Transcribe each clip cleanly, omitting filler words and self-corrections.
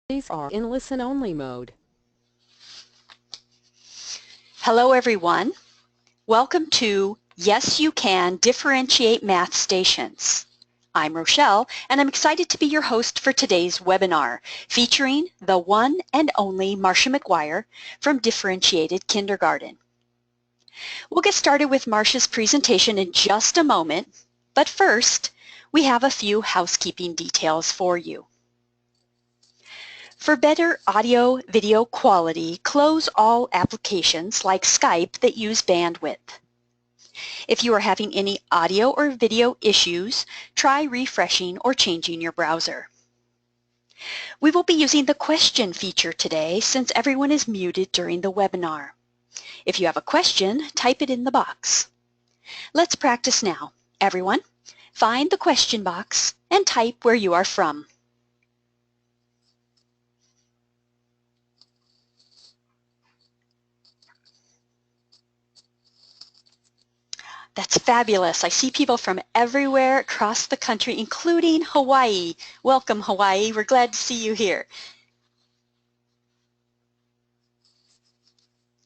These are in listen-only mode. Hello everyone. Welcome to Yes You Can Differentiate Math Stations. I'm Rochelle and I'm excited to be your host for today's webinar featuring the one and only Marsha McGuire from Differentiated Kindergarten. We'll get started with Marsha's presentation in just a moment, but first we have a few housekeeping details for you. For better audio-video quality, close all applications like Skype that use bandwidth. If you are having any audio or video issues, try refreshing or changing your browser. We will be using the question feature today since everyone is muted during the webinar. If you have a question, type it in the box. Let's practice now. Everyone, find the question box and type where you are from. That's fabulous. I see people from everywhere across the country, including Hawaii. Welcome, Hawaii. We're glad to see you here.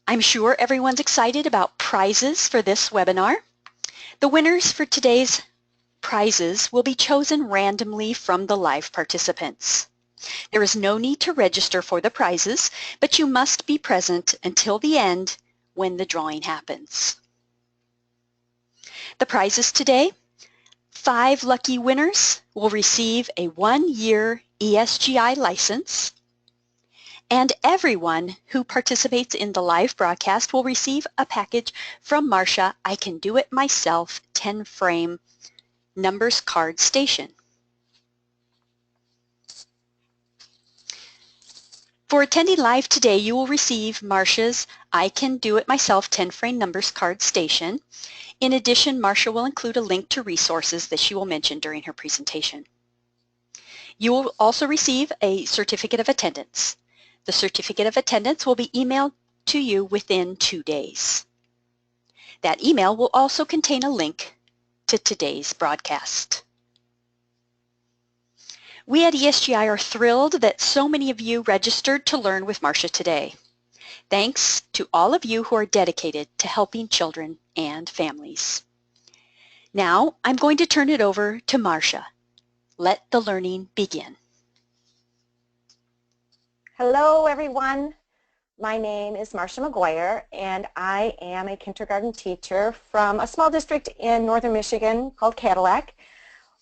I'm sure everyone's excited about prizes for this webinar. The winners for today's prizes will be chosen randomly from the live participants. There is no need to register for the prizes, but you must be present until the end when the drawing happens. The prizes today: 5 lucky winners will receive a 1-year ESGI license, and everyone who participates in the live broadcast will receive a package from Marsha I Can Do It Myself 10-frame numbers card station. For attending live today, you will receive Marsha's I Can Do It Myself 10-frame numbers card station. In addition, Marsha will include a link to resources that she will mention during her presentation. You will also receive a certificate of attendance. The certificate of attendance will be emailed to you within 2 days. That email will also contain a link to today's broadcast. We at ESGI are thrilled that so many of you registered to learn with Marsha today. Thanks to all of you who are dedicated to helping children and families. Now I'm going to turn it over to Marsha. Let the learning begin. Hello everyone. My name is Marsha McGuire and I am a kindergarten teacher from a small district in northern Michigan called Cadillac.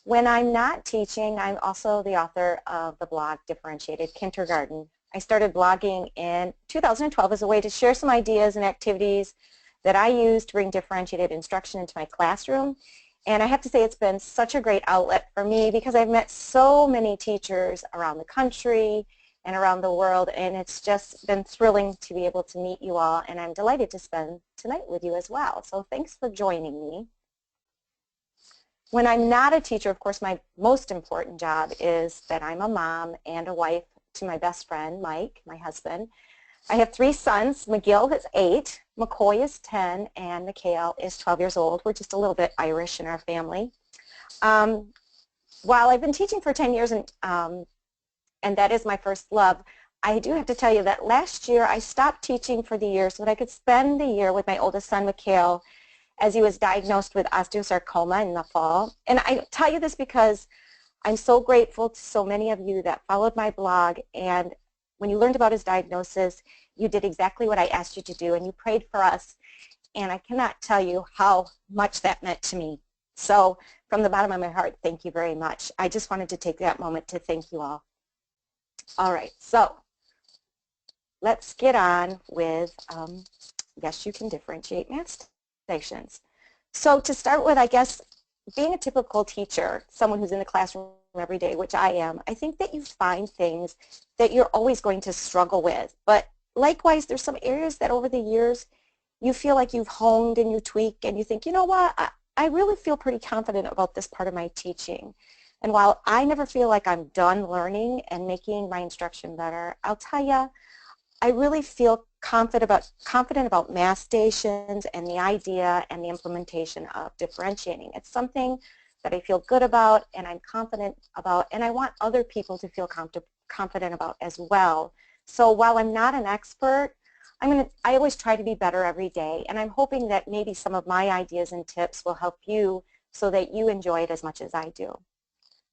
When I'm not teaching, I'm also the author of the blog Differentiated Kindergarten. I started blogging in 2012 as a way to share some ideas and activities that I use to bring differentiated instruction into my classroom. And I have to say it's been such a great outlet for me because I've met so many teachers around the country and around the world, and it's just been thrilling to be able to meet you all, and I'm delighted to spend tonight with you as well. So thanks for joining me. When I'm not a teacher, of course, my most important job is that I'm a mom and a wife to my best friend, Mike, my husband. I have 3 sons. McGill is 8, McCoy is 10, and Mikhail is 12 years old. We're just a little bit Irish in our family. While I've been teaching for 10 years and that is my first love, I do have to tell you that last year I stopped teaching for the year so that I could spend the year with my oldest son, Mikhail, as he was diagnosed with osteosarcoma in the fall. And I tell you this because I'm so grateful to so many of you that followed my blog, and when you learned about his diagnosis, you did exactly what I asked you to do, and you prayed for us, and I cannot tell you how much that meant to me. So from the bottom of my heart, thank you very much. I just wanted to take that moment to thank you all. All right, so let's get on with Yes, You Can Differentiate Math Stations. So to start with, I guess, being a typical teacher, someone who's in the classroom every day, which I am, I think that you find things that you're always going to struggle with. But likewise, there's some areas that over the years you feel like you've honed and you tweak and you think, you know what, I really feel pretty confident about this part of my teaching. And while I never feel like I'm done learning and making my instruction better, I'll tell you, I really feel confident about math stations and the idea and the implementation of differentiating. It's something that I feel good about and I'm confident about, and I want other people to feel confident about as well. So while I'm not an expert, I always try to be better every day, and I'm hoping that maybe some of my ideas and tips will help you so that you enjoy it as much as I do.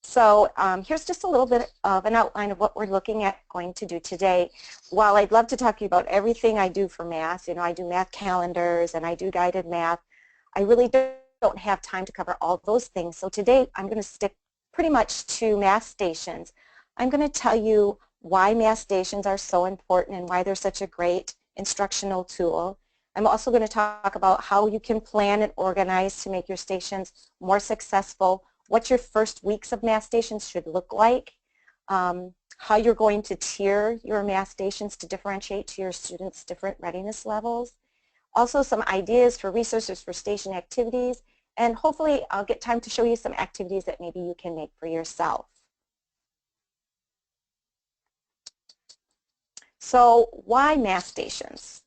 So here's just a little bit of an outline of what we're looking at going to do today. While I'd love to talk to you about everything I do for math, I do math calendars and I do guided math, I really don't have time to cover all those things. So today I'm going to stick pretty much to math stations. I'm going to tell you why math stations are so important and why they're such a great instructional tool. I'm also going to talk about how you can plan and organize to make your stations more successful, what your first weeks of math stations should look like, how you're going to tier your math stations to differentiate to your students' different readiness levels, also some ideas for resources for station activities, and hopefully I'll get time to show you some activities that maybe you can make for yourself. So why math stations?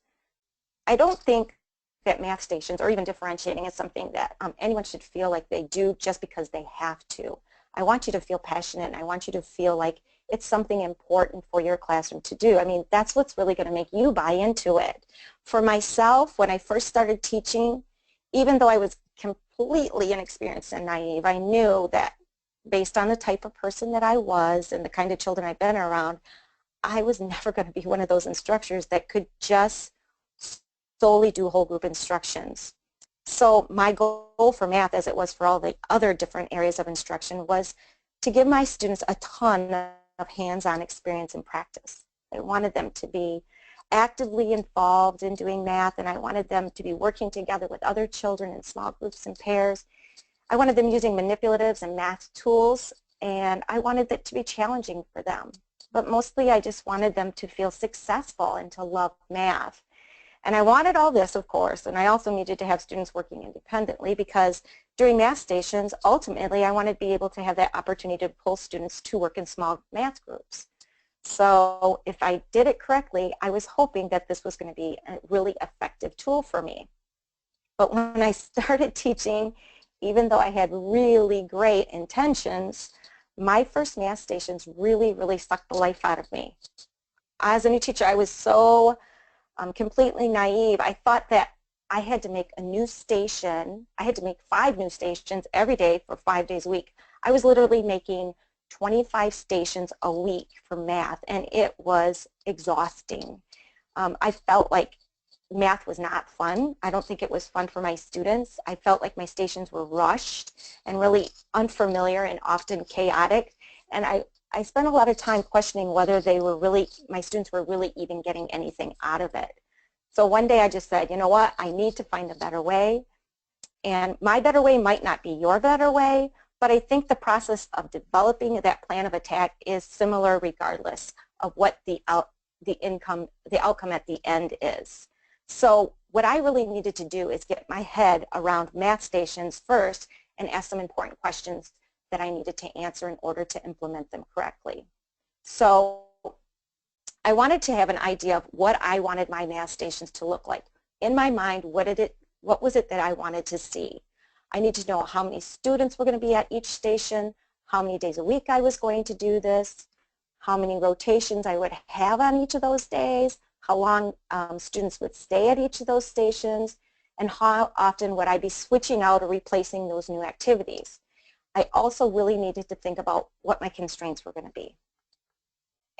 I don't think that math stations or even differentiating is something that anyone should feel like they do just because they have to. I want you to feel passionate and I want you to feel like it's something important for your classroom to do. I mean, that's what's really going to make you buy into it. For myself, when I first started teaching, even though I was completely inexperienced and naive, I knew that based on the type of person that I was and the kind of children I've been around, I was never going to be one of those instructors that could just solely do whole group instructions. So my goal for math, as it was for all the other different areas of instruction, was to give my students a ton of hands-on experience and practice. I wanted them to be actively involved in doing math, and I wanted them to be working together with other children in small groups and pairs. I wanted them using manipulatives and math tools, and I wanted it to be challenging for them. But mostly I just wanted them to feel successful and to love math. And I wanted all this, of course, and I also needed to have students working independently because during math stations, ultimately, I wanted to be able to have that opportunity to pull students to work in small math groups. So if I did it correctly, I was hoping that this was going to be a really effective tool for me. But when I started teaching, even though I had really great intentions, my first math stations really sucked the life out of me. As a new teacher, I was so completely naive. I thought that I had to make a new station. I had to make 5 new stations every day for 5 days a week. I was literally making 25 stations a week for math, and it was exhausting. I felt like math was not fun. I don't think it was fun for my students. I felt like my stations were rushed and really unfamiliar and often chaotic, and I spent a lot of time questioning whether my students were really even getting anything out of it. So one day I just said, you know what, I need to find a better way. And my better way might not be your better way, but I think the process of developing that plan of attack is similar regardless of what the outcome at the end is. So what I really needed to do is get my head around math stations first and ask some important questions that I needed to answer in order to implement them correctly. So I wanted to have an idea of what I wanted my math stations to look like. In my mind, what was it that I wanted to see? I need to know how many students were going to be at each station, how many days a week I was going to do this, how many rotations I would have on each of those days, how long students would stay at each of those stations, and how often would I be switching out or replacing those new activities. I also really needed to think about what my constraints were going to be.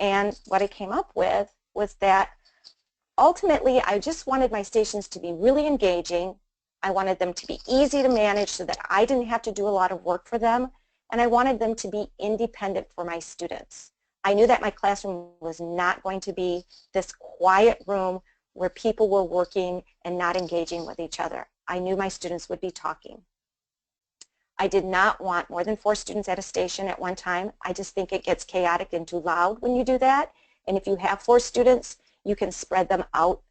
And what I came up with was that ultimately I just wanted my stations to be really engaging. I wanted them to be easy to manage so that I didn't have to do a lot of work for them, and I wanted them to be independent for my students. I knew that my classroom was not going to be this quiet room where people were working and not engaging with each other. I knew my students would be talking. I did not want more than 4 students at a station at one time. I just think it gets chaotic and too loud when you do that. And if you have 4 students, you can spread them out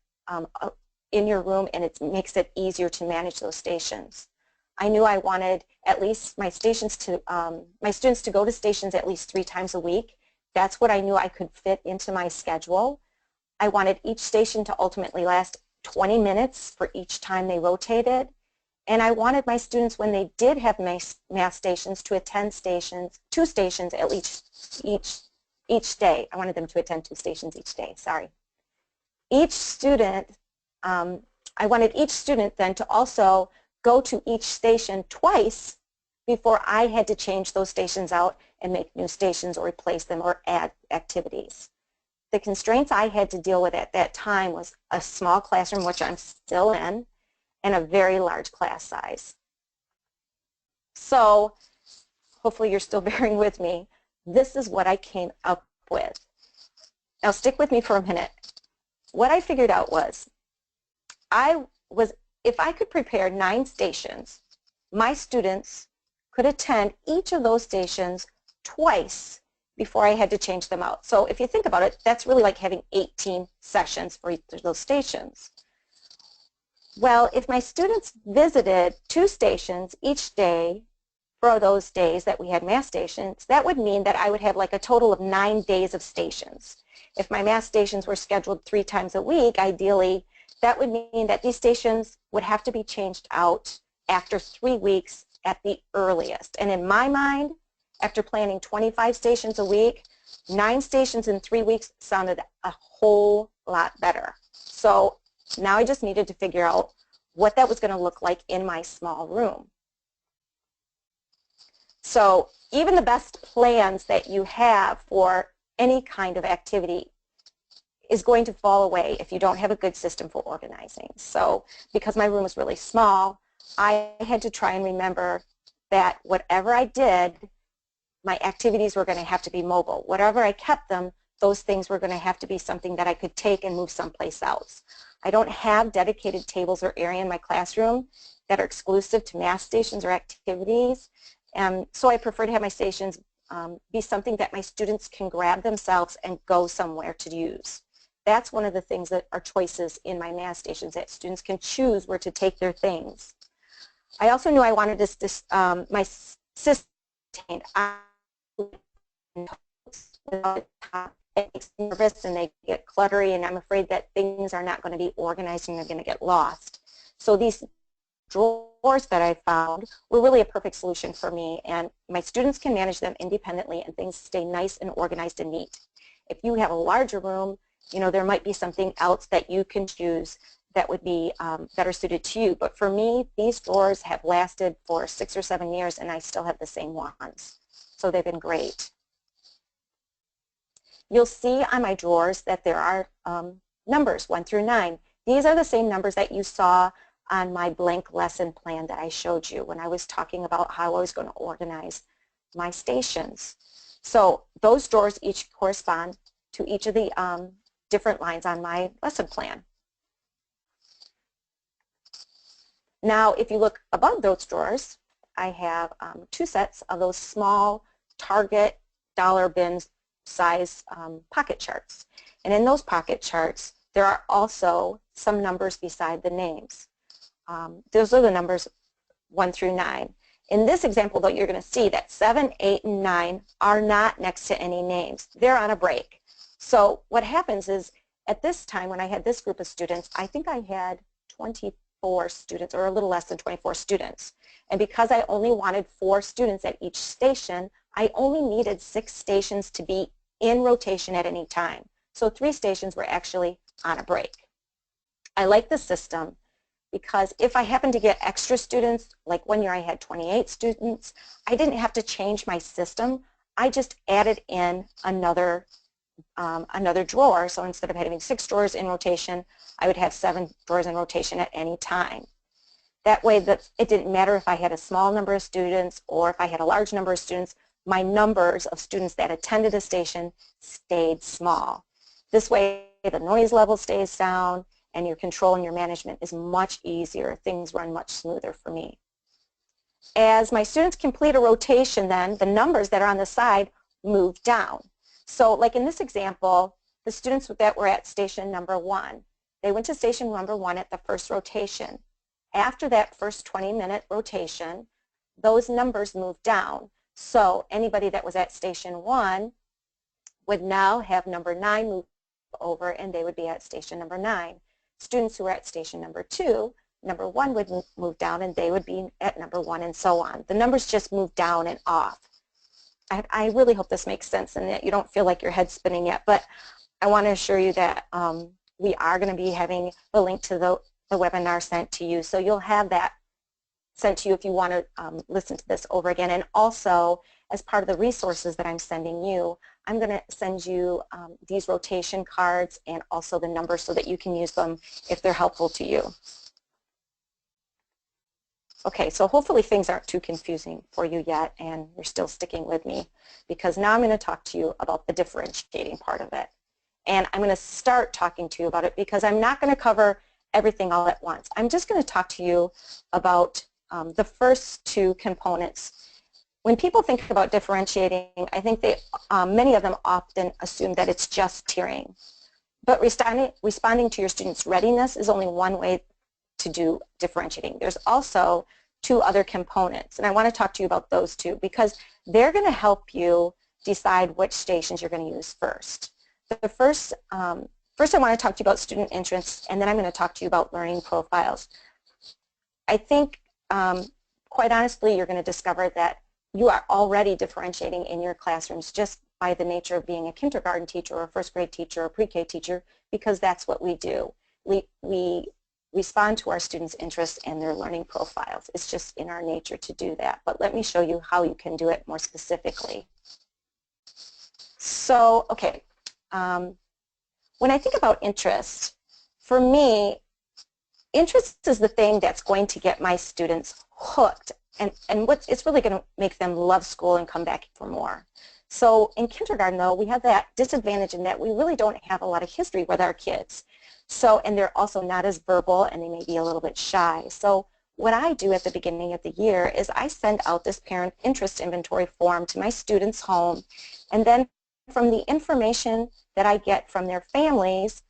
in your room, and it makes it easier to manage those stations. I knew I wanted at least my students to go to stations at least 3 times a week. That's what I knew I could fit into my schedule. I wanted each station to ultimately last 20 minutes for each time they rotated. And I wanted my students, when they did have math stations, to attend 2 stations at least each day. I wanted them to attend 2 stations each day, sorry. Each student, I wanted each student then to also go to each station twice before I had to change those stations out and make new stations or replace them or add activities. The constraints I had to deal with at that time was a small classroom, which I'm still in, and a very large class size. So hopefully you're still bearing with me. This is what I came up with. Now stick with me for a minute. What I figured out was, if I could prepare 9 stations, my students could attend each of those stations twice before I had to change them out. So if you think about it, that's really like having 18 sessions for each of those stations. Well, if my students visited 2 stations each day for those days that we had math stations, that would mean that I would have like a total of 9 days of stations. If my math stations were scheduled 3 times a week, ideally, that would mean that these stations would have to be changed out after 3 weeks at the earliest. And in my mind, after planning 25 stations a week, 9 stations in 3 weeks sounded a whole lot better. So now I just needed to figure out what that was going to look like in my small room. So even the best plans that you have for any kind of activity is going to fall away if you don't have a good system for organizing. So because my room was really small, I had to try and remember that whatever I did, my activities were going to have to be mobile. Whatever I kept them, those things were going to have to be something that I could take and move someplace else. I don't have dedicated tables or area in my classroom that are exclusive to math stations or activities. So I prefer to have my stations be something that my students can grab themselves and go somewhere to use. That's one of the things that are choices in my math stations, that students can choose where to take their things. I also knew I wanted my system it makes me nervous and they get cluttery, and I'm afraid that things are not going to be organized and they're going to get lost. So these drawers that I found were really a perfect solution for me, and my students can manage them independently and things stay nice and organized and neat. If you have a larger room, you know, there might be something else that you can choose that would be better suited to you. But for me, these drawers have lasted for 6 or 7 years and I still have the same ones. So they've been great. You'll see on my drawers that there are numbers 1 through 9. These are the same numbers that you saw on my blank lesson plan that I showed you when I was talking about how I was going to organize my stations. So those drawers each correspond to each of the different lines on my lesson plan. Now, if you look above those drawers, I have 2 sets of those small Target dollar bin size pocket charts. And in those pocket charts, there are also some numbers beside the names. Those are the numbers 1 through 9. In this example, though, you're going to see that 7, 8, and 9 are not next to any names. They're on a break. So what happens is, at this time, when I had this group of students, I think I had 24 students, or a little less than 24 students. And because I only wanted 4 students at each station, I only needed 6 stations to be in rotation at any time. So 3 stations were actually on a break. I like the system because if I happen to get extra students, like one year I had 28 students, I didn't have to change my system. I just added in another drawer. So instead of having 6 drawers in rotation, I would have 7 drawers in rotation at any time. That way that it didn't matter if I had a small number of students or if I had a large number of students, my numbers of students that attended a station stayed small. This way the noise level stays down and your control and your management is much easier. Things run much smoother for me. As my students complete a rotation, then the numbers that are on the side move down. So like in this example, the students that were at station number 1, they went to station number 1 at the first rotation. After that first 20-minute rotation, those numbers moved down. So anybody that was at station 1 would now have number 9 move over and they would be at station number 9. Students who were at station number 2, number 1 would move down and they would be at number 1 and so on. The numbers just move down and off. I really hope this makes sense and that you don't feel like your head's spinning yet, but I want to assure you that we are going to be having the link to the webinar sent to you. So you'll have that sent to you if you want to listen to this over again. And also, as part of the resources that I'm sending you, I'm going to send you these rotation cards and also the numbers so that you can use them if they're helpful to you. Okay, so hopefully things aren't too confusing for you yet and you're still sticking with me, because now I'm going to talk to you about the differentiating part of it. And I'm going to start talking to you about it because I'm not going to cover everything all at once. I'm just going to talk to you about the first two components. When people think about differentiating, I think many of them often assume that it's just tiering. But responding to your students' readiness is only one way to do differentiating. There's also two other components, and I want to talk to you about those two because they're going to help you decide which stations you're going to use first. The first I want to talk to you about student interests, and then I'm going to talk to you about learning profiles. I think, quite honestly, you're going to discover that you are already differentiating in your classrooms just by the nature of being a kindergarten teacher or a first grade teacher or a pre-K teacher, because that's what we do. We respond to our students' interests and their learning profiles. It's just in our nature to do that. But let me show you how you can do it more specifically. So, okay, when I think about interest, for me, interest is the thing that's going to get my students hooked, and it's really going to make them love school and come back for more. So in kindergarten, though, we have that disadvantage in that we really don't have a lot of history with our kids. So, and they're also not as verbal, and they may be a little bit shy. So what I do at the beginning of the year is I send out this parent interest inventory form to my students' home, and then from the information that I get from their families,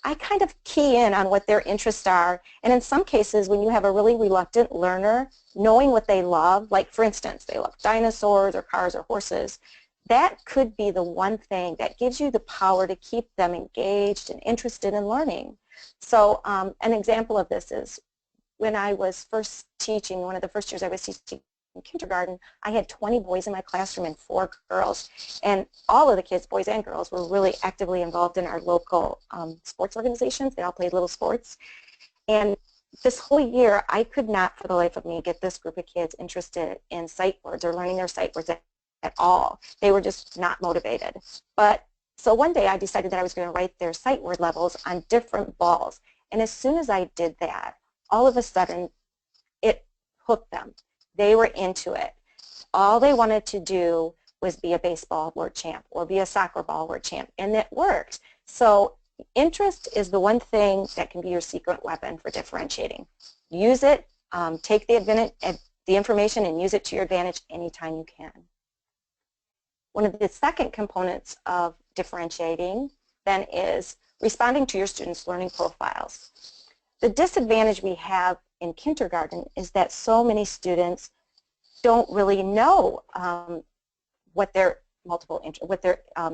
I kind of key in on what their interests are. And in some cases, when you have a really reluctant learner, knowing what they love, like for instance, they love dinosaurs or cars or horses, that could be the one thing that gives you the power to keep them engaged and interested in learning. So an example of this is when I was first teaching, one of the first years I was teaching in kindergarten, I had 20 boys in my classroom and 4 girls. And all of the kids, boys and girls, were really actively involved in our local sports organizations. They all played little sports. And this whole year, I could not for the life of me get this group of kids interested in sight words or learning their sight words at all. They were just not motivated. But so one day I decided that I was going to write their sight word levels on different balls. And as soon as I did that, all of a sudden it hooked them. They were into it. All they wanted to do was be a baseball word champ or be a soccer ball word champ, and it worked. So interest is the one thing that can be your secret weapon for differentiating. Use it, take the information and use it to your advantage anytime you can. One of the second components of differentiating then is responding to your students' learning profiles. The disadvantage we have in kindergarten is that so many students don't really know what their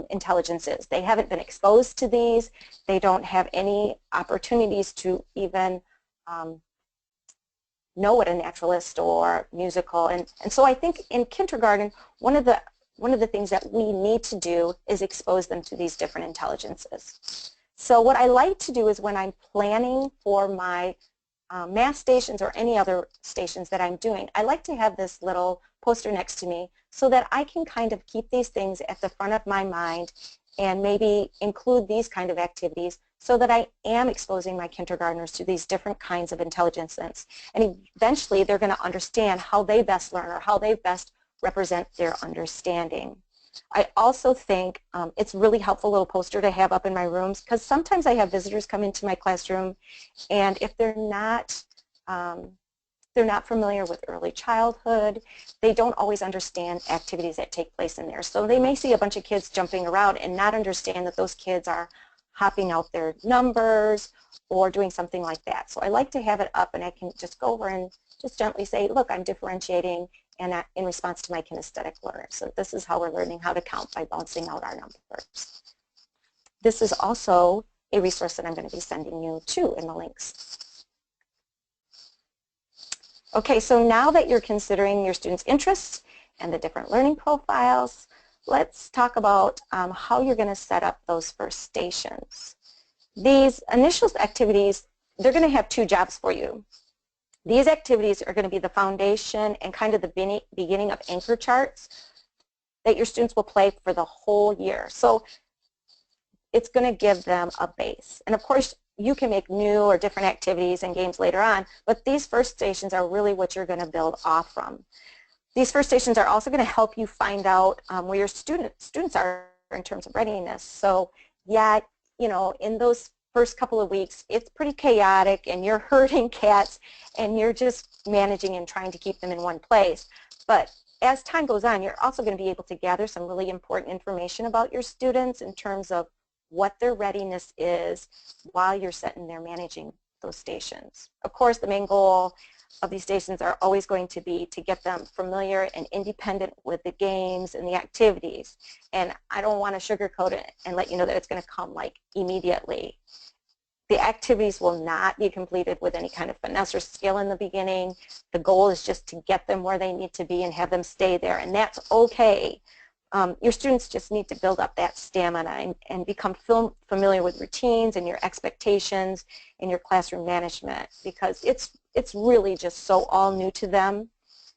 intelligence is. They haven't been exposed to these. They don't have any opportunities to even know what a naturalist or musical. And so I think in kindergarten, one of the things that we need to do is expose them to these different intelligences. So what I like to do is when I'm planning for my math stations or any other stations that I'm doing, I like to have this little poster next to me so that I can kind of keep these things at the front of my mind and maybe include these kind of activities so that I am exposing my kindergartners to these different kinds of intelligences. And eventually they're going to understand how they best learn or how they best represent their understanding. I also think it's really helpful little poster to have up in my rooms because sometimes I have visitors come into my classroom, and if they're not familiar with early childhood, they don't always understand activities that take place in there. So they may see a bunch of kids jumping around and not understand that those kids are hopping out their numbers or doing something like that. So I like to have it up, and I can just go over and just gently say, look, I'm differentiating and in response to my kinesthetic learners. So this is how we're learning how to count by bouncing out our numbers. This is also a resource that I'm going to be sending you too in the links. Okay, so now that you're considering your students' interests and the different learning profiles, let's talk about how you're going to set up those first stations. These initial activities, they're going to have two jobs for you. These activities are going to be the foundation and kind of the beginning of anchor charts that your students will play for the whole year. So it's going to give them a base. And of course, you can make new or different activities and games later on, but these first stations are really what you're going to build off from. These first stations are also going to help you find out where your students are in terms of readiness. So yeah, you know, in those first couple of weeks, it's pretty chaotic and you're herding cats and you're just managing and trying to keep them in one place. But as time goes on, you're also going to be able to gather some really important information about your students in terms of what their readiness is while you're sitting there managing those stations. Of course, the main goal of these stations are always going to be to get them familiar and independent with the games and the activities. And I don't want to sugarcoat it and let you know that it's going to come like immediately. The activities will not be completed with any kind of finesse or skill in the beginning. The goal is just to get them where they need to be and have them stay there, and that's okay. Your students just need to build up that stamina and become familiar with routines and your expectations in your classroom management, because it's really just so all new to them,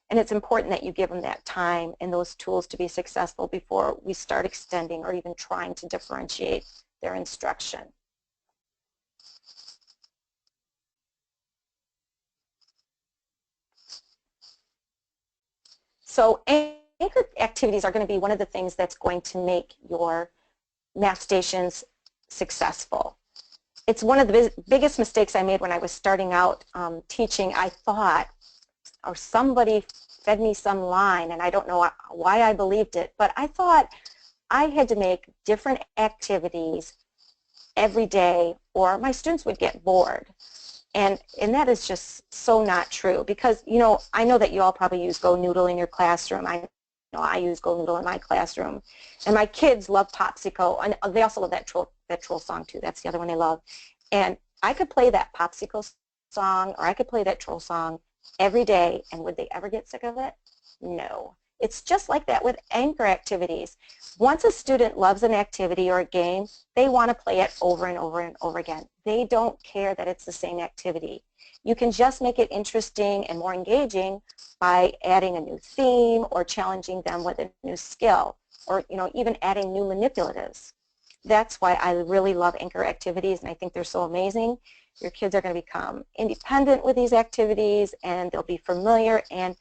and it's important that you give them that time and those tools to be successful before we start extending or even trying to differentiate their instruction. So anchor activities are going to be one of the things that's going to make your math stations successful. It's one of the biggest mistakes I made when I was starting out teaching. I thought, or somebody fed me some line, and I don't know why I believed it, but I thought I had to make different activities every day or my students would get bored. And that is just so not true, because, you know, I know that you all probably use Go Noodle in your classroom. I know I use Go Noodle in my classroom. And my kids love Popsicle, and they also love that troll song too. That's the other one they love. And I could play that Popsicle song or I could play that troll song every day, and would they ever get sick of it? No. It's just like that with anchor activities. Once a student loves an activity or a game, they want to play it over and over and over again. They don't care that it's the same activity. You can just make it interesting and more engaging by adding a new theme or challenging them with a new skill, or, you know, even adding new manipulatives. That's why I really love anchor activities, and I think they're so amazing. Your kids are going to become independent with these activities, and they'll be familiar, and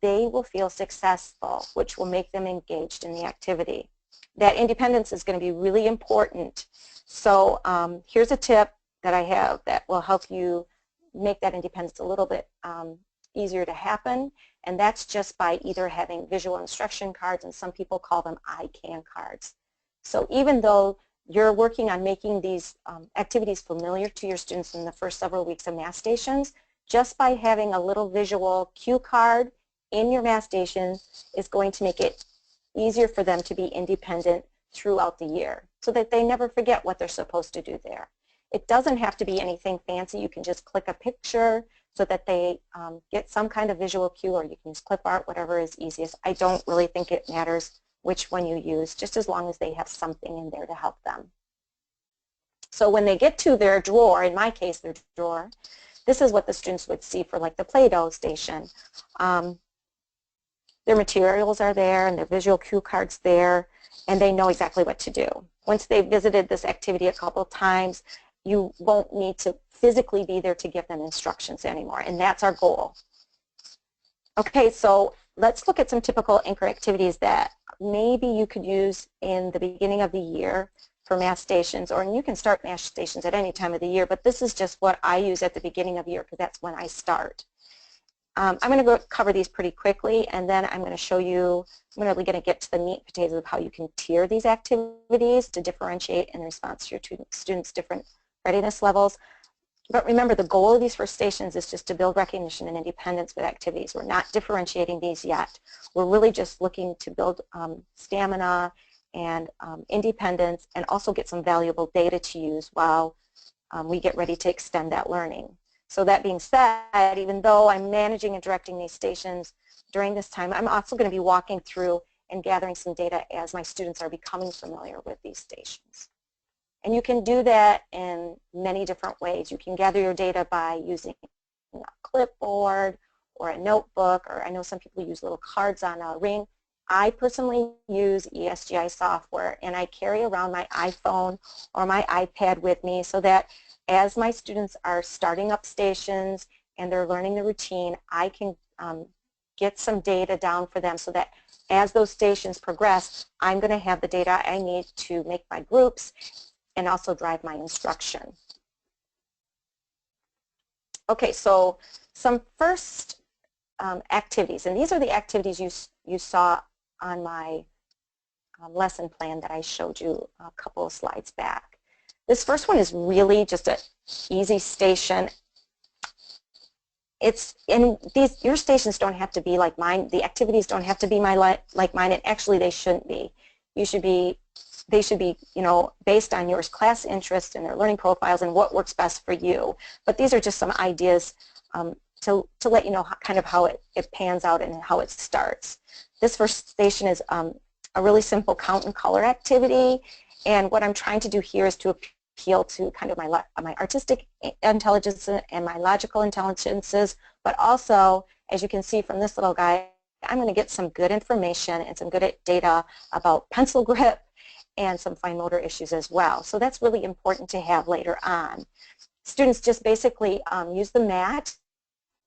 they will feel successful, which will make them engaged in the activity. That independence is going to be really important. So here's a tip that I have that will help you make that independence a little bit easier to happen, and that's just by either having visual instruction cards, and some people call them I can cards. So even though you're working on making these activities familiar to your students in the first several weeks of math stations, just by having a little visual cue card in your math station is going to make it easier for them to be independent throughout the year, so that they never forget what they're supposed to do there. It doesn't have to be anything fancy. You can just click a picture so that they get some kind of visual cue, or you can use clip art, whatever is easiest. I don't really think it matters which one you use, just as long as they have something in there to help them. So when they get to their drawer, in my case their drawer, this is what the students would see for like the Play-Doh station. Their materials are there and their visual cue cards there, and they know exactly what to do. Once they've visited this activity a couple of times, you won't need to physically be there to give them instructions anymore, and that's our goal. Okay, so let's look at some typical anchor activities that maybe you could use in the beginning of the year for math stations, or you can start math stations at any time of the year, but this is just what I use at the beginning of the year because that's when I start. I'm going to go cover these pretty quickly, and then I'm going to show you, I'm really going to get to the meat and potatoes of how you can tier these activities to differentiate in response to your students' different readiness levels. But remember, the goal of these first stations is just to build recognition and independence with activities. We're not differentiating these yet. We're really just looking to build stamina and independence, and also get some valuable data to use while we get ready to extend that learning. So that being said, even though I'm managing and directing these stations during this time, I'm also going to be walking through and gathering some data as my students are becoming familiar with these stations. And you can do that in many different ways. You can gather your data by using a clipboard or a notebook, or I know some people use little cards on a ring. I personally use ESGI software, and I carry around my iPhone or my iPad with me so that as my students are starting up stations and they're learning the routine, I can get some data down for them so that as those stations progress, I'm going to have the data I need to make my groups and also drive my instruction. Okay, so some first activities, and these are the activities you saw on my lesson plan that I showed you a couple of slides back. This first one is really just an easy station. It's in these, your stations don't have to be like mine. The activities don't have to be like mine, and actually they shouldn't be. They should be, you know, based on your class interest and their learning profiles and what works best for you. But these are just some ideas to let you know kind of how it pans out and how it starts. This first station is a really simple count and color activity, and what I'm trying to do here is to appeal to kind of my artistic intelligence and my logical intelligences, but also, as you can see from this little guy, I'm going to get some good information and some good data about pencil grip and some fine motor issues as well. So that's really important to have later on. Students just basically use the mat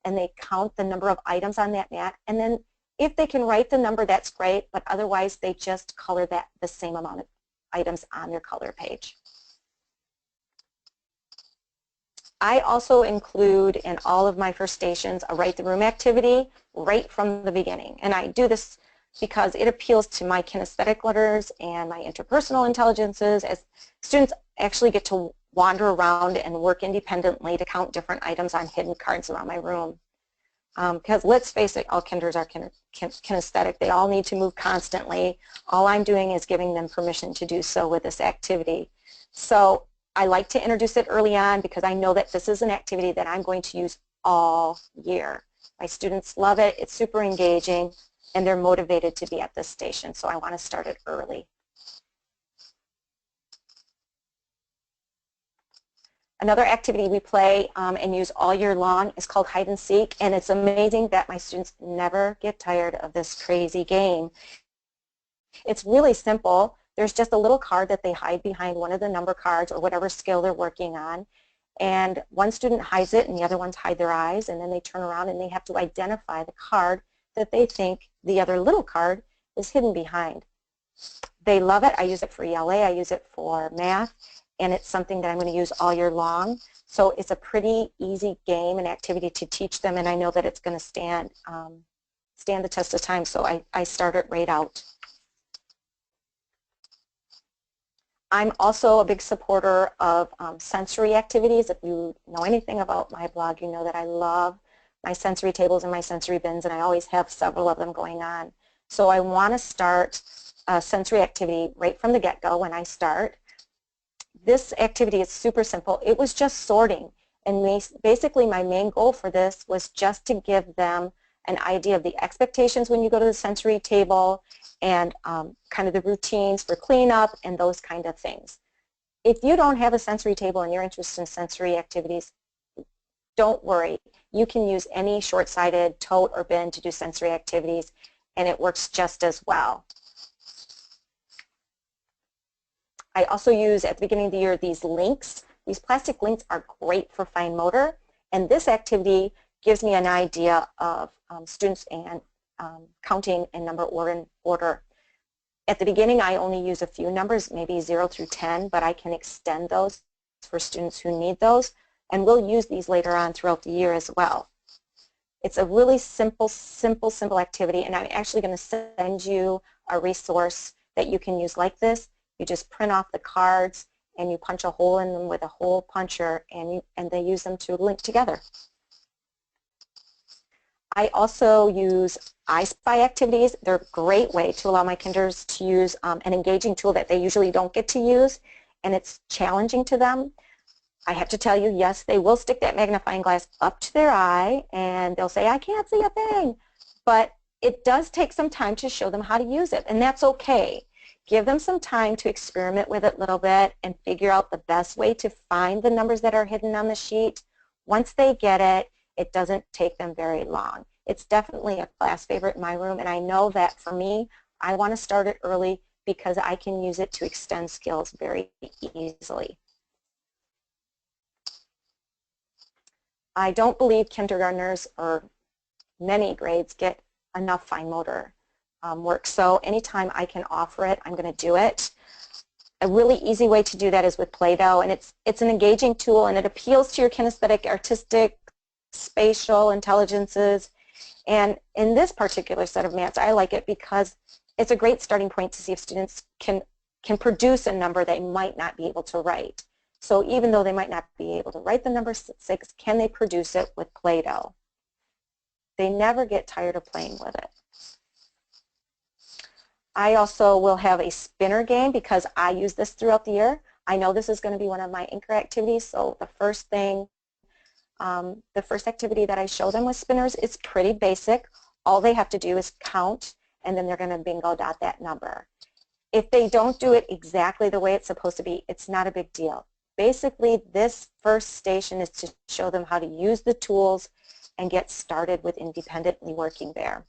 and they count the number of items on that mat, and then if they can write the number, that's great, but otherwise they just color that the same amount of items on their color page. I also include in all of my first stations a write the room activity right from the beginning, and I do this because it appeals to my kinesthetic learners and my interpersonal intelligences, as students actually get to wander around and work independently to count different items on hidden cards around my room. Because let's face it, all kinders are kinesthetic. They all need to move constantly. All I'm doing is giving them permission to do so with this activity. So I like to introduce it early on because I know that this is an activity that I'm going to use all year. My students love it. It's super engaging, and they're motivated to be at this station, so I want to start it early. Another activity we play and use all year long is called hide and seek, and it's amazing that my students never get tired of this crazy game. It's really simple. There's just a little card that they hide behind one of the number cards or whatever skill they're working on, and one student hides it and the other ones hide their eyes, and then they turn around and they have to identify the card that they think the other little card is hidden behind. They love it. I use it for ELA, I use it for math, and it's something that I'm going to use all year long. So it's a pretty easy game and activity to teach them, and I know that it's going to stand the test of time, so I start it right out. I'm also a big supporter of sensory activities. If you know anything about my blog, you know that I love my sensory tables and my sensory bins, and I always have several of them going on. So I want to start a sensory activity right from the get-go when I start. This activity is super simple. It was just sorting, and basically my main goal for this was just to give them an idea of the expectations when you go to the sensory table and kind of the routines for cleanup and those kind of things. If you don't have a sensory table and you're interested in sensory activities, don't worry. You can use any short-sided tote or bin to do sensory activities, and it works just as well. I also use, at the beginning of the year, these links. These plastic links are great for fine motor, and this activity gives me an idea of students and counting in number order. At the beginning, I only use a few numbers, maybe 0 through 10, but I can extend those for students who need those, and we'll use these later on throughout the year as well. It's a really simple activity, and I'm actually going to send you a resource that you can use like this. You just print off the cards and you punch a hole in them with a hole puncher, and they use them to link together. I also use I Spy activities. They're a great way to allow my kinders to use an engaging tool that they usually don't get to use, and it's challenging to them. I have to tell you, yes, they will stick that magnifying glass up to their eye and they'll say, I can't see a thing. But it does take some time to show them how to use it, and that's okay. Give them some time to experiment with it a little bit and figure out the best way to find the numbers that are hidden on the sheet. Once they get it, it doesn't take them very long. It's definitely a class favorite in my room, and I know that for me, I want to start it early because I can use it to extend skills very easily. I don't believe kindergartners or many grades get enough fine motor work, so anytime I can offer it, I'm going to do it. A really easy way to do that is with Play-Doh, and it's an engaging tool, and it appeals to your kinesthetic, artistic, spatial intelligences. And in this particular set of mats, I like it because it's a great starting point to see if students can produce a number they might not be able to write. So even though they might not be able to write the number 6, can they produce it with Play-Doh? They never get tired of playing with it. I also will have a spinner game because I use this throughout the year. I know this is going to be one of my anchor activities, so the first activity that I show them with spinners is pretty basic. All they have to do is count, and then they're going to bingo dot that number. If they don't do it exactly the way it's supposed to be, it's not a big deal. Basically, this first station is to show them how to use the tools and get started with independently working there.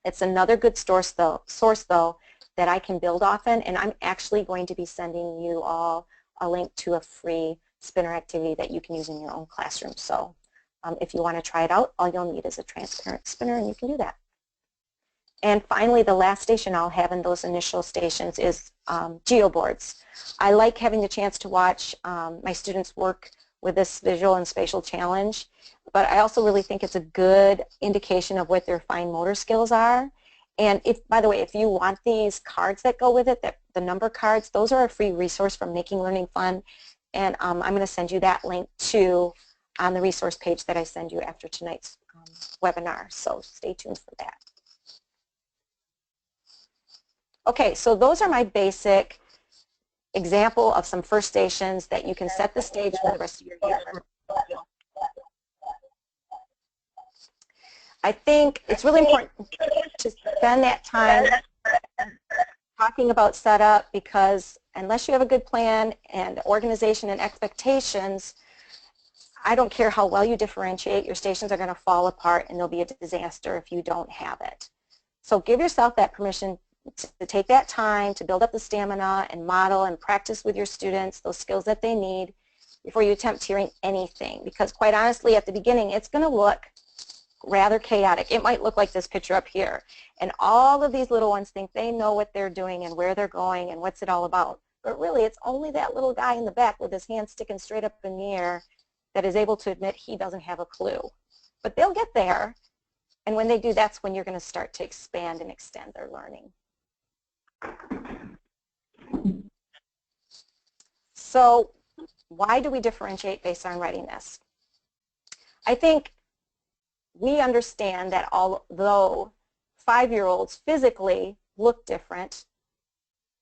It's another good source though that I can build off in, and I'm actually going to be sending you all a link to a free spinner activity that you can use in your own classroom. So if you want to try it out, all you'll need is a transparent spinner, and you can do that. And finally, the last station I'll have in those initial stations is geoboards. I like having the chance to watch my students work with this visual and spatial challenge, but I also really think it's a good indication of what their fine motor skills are. And if, by the way, if you want these cards that go with it, the number cards, those are a free resource from Making Learning Fun, and I'm going to send you that link too on the resource page that I send you after tonight's webinar, so stay tuned for that. Okay, so those are my basic example of some first stations that you can set the stage for the rest of your year. I think it's really important to spend that time talking about setup, because unless you have a good plan and organization and expectations, I don't care how well you differentiate, your stations are going to fall apart and they'll be a disaster if you don't have it. So give yourself that permission to take that time to build up the stamina and model and practice with your students those skills that they need before you attempt tiering anything, because quite honestly at the beginning it's going to look rather chaotic. It might look like this picture up here, and all of these little ones think they know what they're doing and where they're going and what's it all about, but really it's only that little guy in the back with his hand sticking straight up in the air that is able to admit he doesn't have a clue. But they'll get there, and when they do, that's when you're going to start to expand and extend their learning. So why do we differentiate based on readiness? I think we understand that although 5-year-olds physically look different,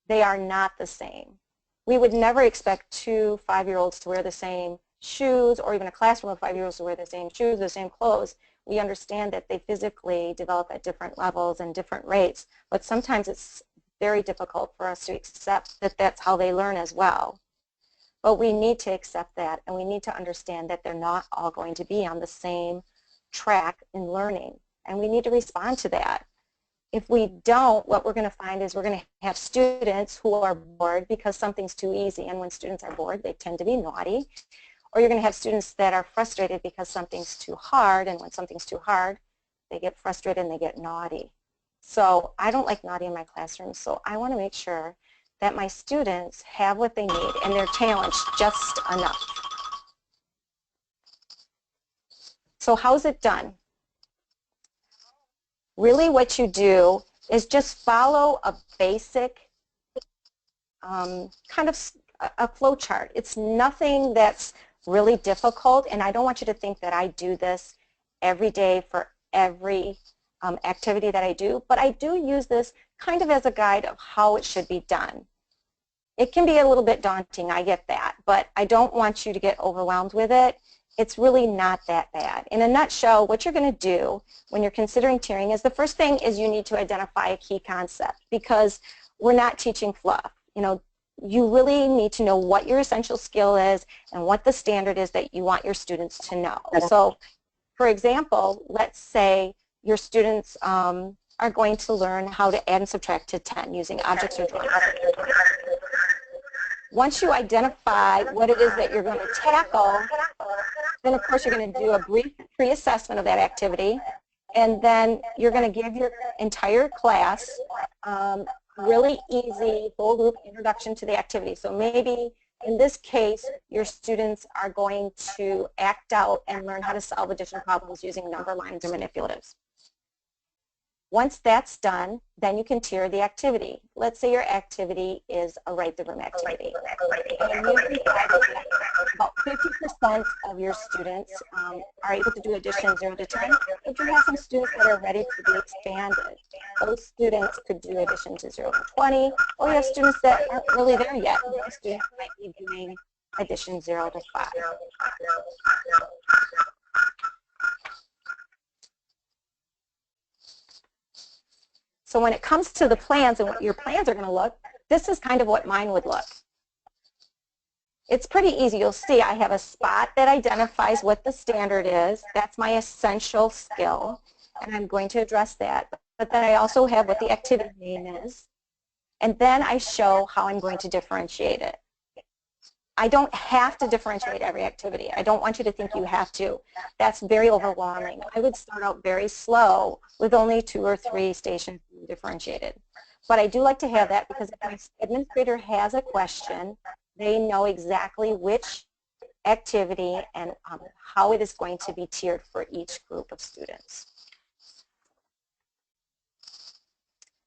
they are not the same. We would never expect 2 5-year-olds to wear the same shoes, or even a classroom of 5-year-olds to wear the same shoes, the same clothes. We understand that they physically develop at different levels and different rates, but sometimes it's very difficult for us to accept that that's how they learn as well. But we need to accept that, and we need to understand that they're not all going to be on the same track in learning, and we need to respond to that. If we don't, what we're going to find is we're going to have students who are bored because something's too easy, and when students are bored, they tend to be naughty. Or you're going to have students that are frustrated because something's too hard, and when something's too hard, they get frustrated and they get naughty. So I don't like naughty in my classroom, so I want to make sure that my students have what they need and they're challenged just enough. So how's it done? Really what you do is just follow a basic kind of a flow chart. It's nothing that's really difficult, and I don't want you to think that I do this every day for every activity that I do, but I do use this kind of as a guide of how it should be done. It can be a little bit daunting, I get that, but I don't want you to get overwhelmed with it, it's really not that bad. In a nutshell, what you're going to do when you're considering tiering is the first thing is you need to identify a key concept, because we're not teaching fluff. You know, you really need to know what your essential skill is and what the standard is that you want your students to know. So, for example, let's say your students are going to learn how to add and subtract to 10 using objects or drawings. Once you identify what it is that you're going to tackle, then of course you're going to do a brief pre-assessment of that activity, and then you're going to give your entire class really easy whole group introduction to the activity. So maybe in this case your students are going to act out and learn how to solve addition problems using number lines or manipulatives. Once that's done, then you can tier the activity. Let's say your activity is a write the room activity. And you decide that about 50% of your students are able to do addition 0 to 10. If you have some students that are ready to be expanded, those students could do addition to 0 to 20, or you have students that aren't really there yet. Those students might be doing addition 0 to 5. So when it comes to the plans and what your plans are going to look, this is kind of what mine would look. It's pretty easy. You'll see I have a spot that identifies what the standard is. That's my essential skill, and I'm going to address that. But then I also have what the activity name is, and then I show how I'm going to differentiate it. I don't have to differentiate every activity. I don't want you to think you have to. That's very overwhelming. I would start out very slow with only 2 or 3 stations differentiated. But I do like to have that because if my administrator has a question, they know exactly which activity and how it is going to be tiered for each group of students.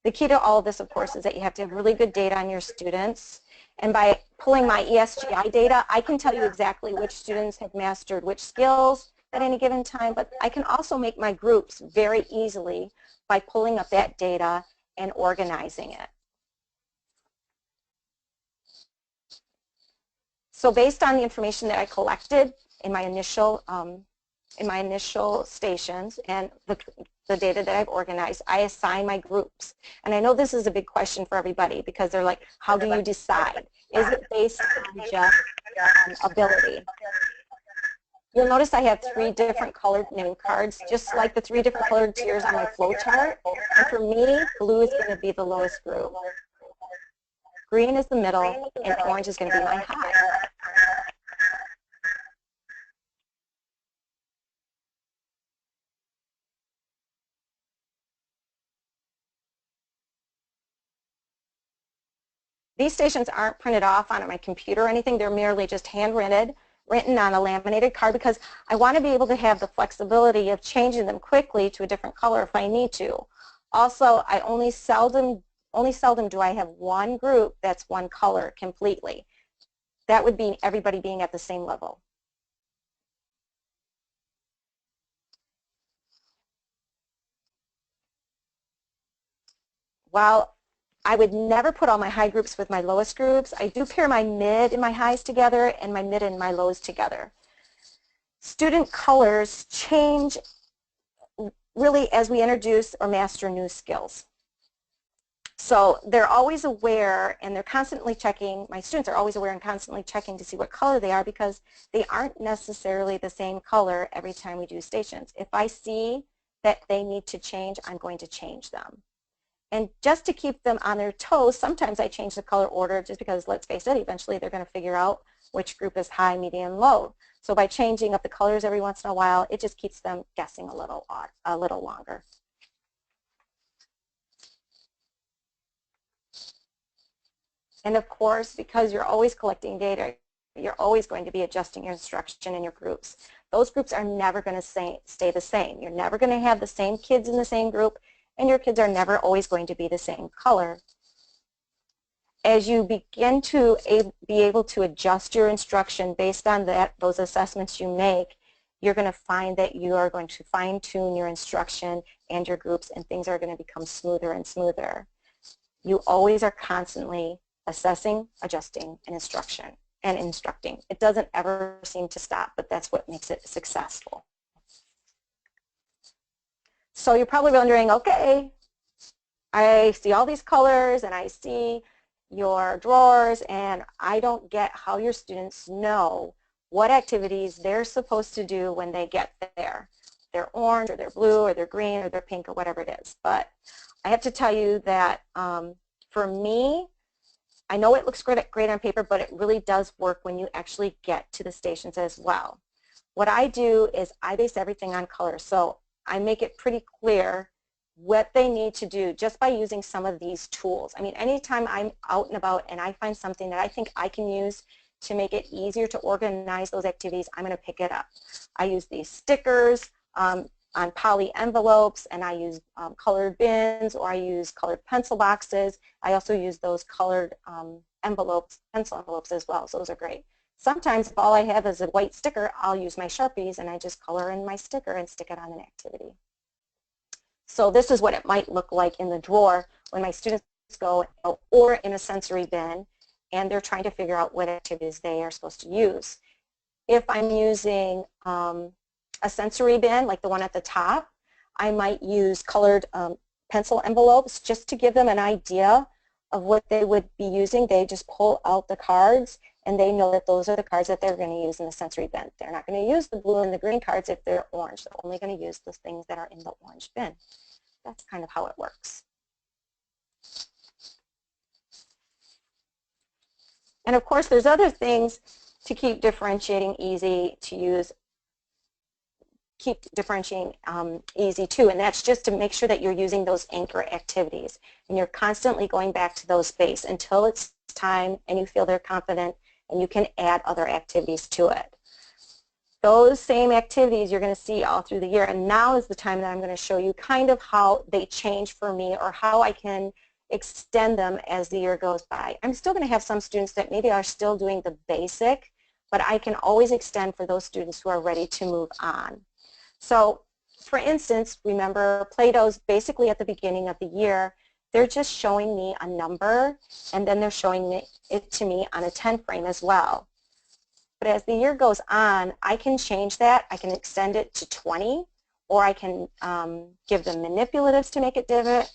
The key to all of this, of course, is that you have to have really good data on your students. And by pulling my ESGI data, I can tell you exactly which students have mastered which skills at any given time, but I can also make my groups very easily by pulling up that data and organizing it. So based on the information that I collected in my initial stations and the data that I've organized, I assign my groups. And I know this is a big question for everybody because they're like, how do you decide? Is it based on just ability? You'll notice I have 3 different colored name cards, just like the 3 different colored tiers on my flow chart. And for me, blue is going to be the lowest group. Green is the middle, and orange is going to be my high. These stations aren't printed off on my computer or anything. They're merely just handwritten, written on a laminated card because I want to be able to have the flexibility of changing them quickly to a different color if I need to. Also, I only seldom do I have one group that's one color completely. That would be everybody being at the same level. While I would never put all my high groups with my lowest groups, I do pair my mid and my highs together and my mid and my lows together. Student colors change really as we introduce or master new skills. So they're always aware and they're constantly checking, my students are always aware and constantly checking to see what color they are because they aren't necessarily the same color every time we do stations. If I see that they need to change, I'm going to change them. And just to keep them on their toes, sometimes I change the color order just because, let's face it, eventually they're going to figure out which group is high, medium, low. So by changing up the colors every once in a while, it just keeps them guessing a little longer. And of course, because you're always collecting data, you're always going to be adjusting your instruction in your groups. Those groups are never going to stay the same. You're never going to have the same kids in the same group, and your kids are never always going to be the same color. As you begin to be able to adjust your instruction based on those assessments you make, you're going to find that you are going to fine-tune your instruction and your groups, and things are going to become smoother and smoother. You always are constantly assessing, adjusting, and instruction. and instructing. It doesn't ever seem to stop, but that's what makes it successful. So you're probably wondering, okay, I see all these colors and I see your drawers, and I don't get how your students know what activities they're supposed to do when they get there. They're orange or they're blue or they're green or they're pink or whatever it is. But I have to tell you that for me, I know it looks great on paper, but it really does work when you actually get to the stations as well. What I do is I base everything on color. So I make it pretty clear what they need to do just by using some of these tools. I mean, anytime I'm out and about and I find something that I think I can use to make it easier to organize those activities, I'm going to pick it up. I use these stickers on poly envelopes, and I use colored bins, or I use colored pencil boxes. I also use those colored envelopes, pencil envelopes as well, so those are great. Sometimes if all I have is a white sticker, I'll use my Sharpies and I just color in my sticker and stick it on an activity. So this is what it might look like in the drawer when my students go, or in a sensory bin, and they're trying to figure out what activities they are supposed to use. If I'm using a sensory bin, like the one at the top, I might use colored pencil envelopes just to give them an idea of what they would be using. They just pull out the cards and they know that those are the cards that they're going to use in the sensory bin. They're not going to use the blue and the green cards if they're orange. They're only going to use the things that are in the orange bin. That's kind of how it works. And of course, there's other things to keep differentiating easy to use, keep differentiating easy too, and that's just to make sure that you're using those anchor activities and you're constantly going back to those space until it's time and you feel they're confident and you can add other activities to it. Those same activities you're going to see all through the year, and now is the time that I'm going to show you kind of how they change for me or how I can extend them as the year goes by. I'm still going to have some students that maybe are still doing the basic, but I can always extend for those students who are ready to move on. So, for instance, remember Play-Dohs basically at the beginning of the year, they're just showing me a number and then they're showing it to me on a 10 frame as well. But as the year goes on, I can change that. I can extend it to 20, or I can give them manipulatives to make it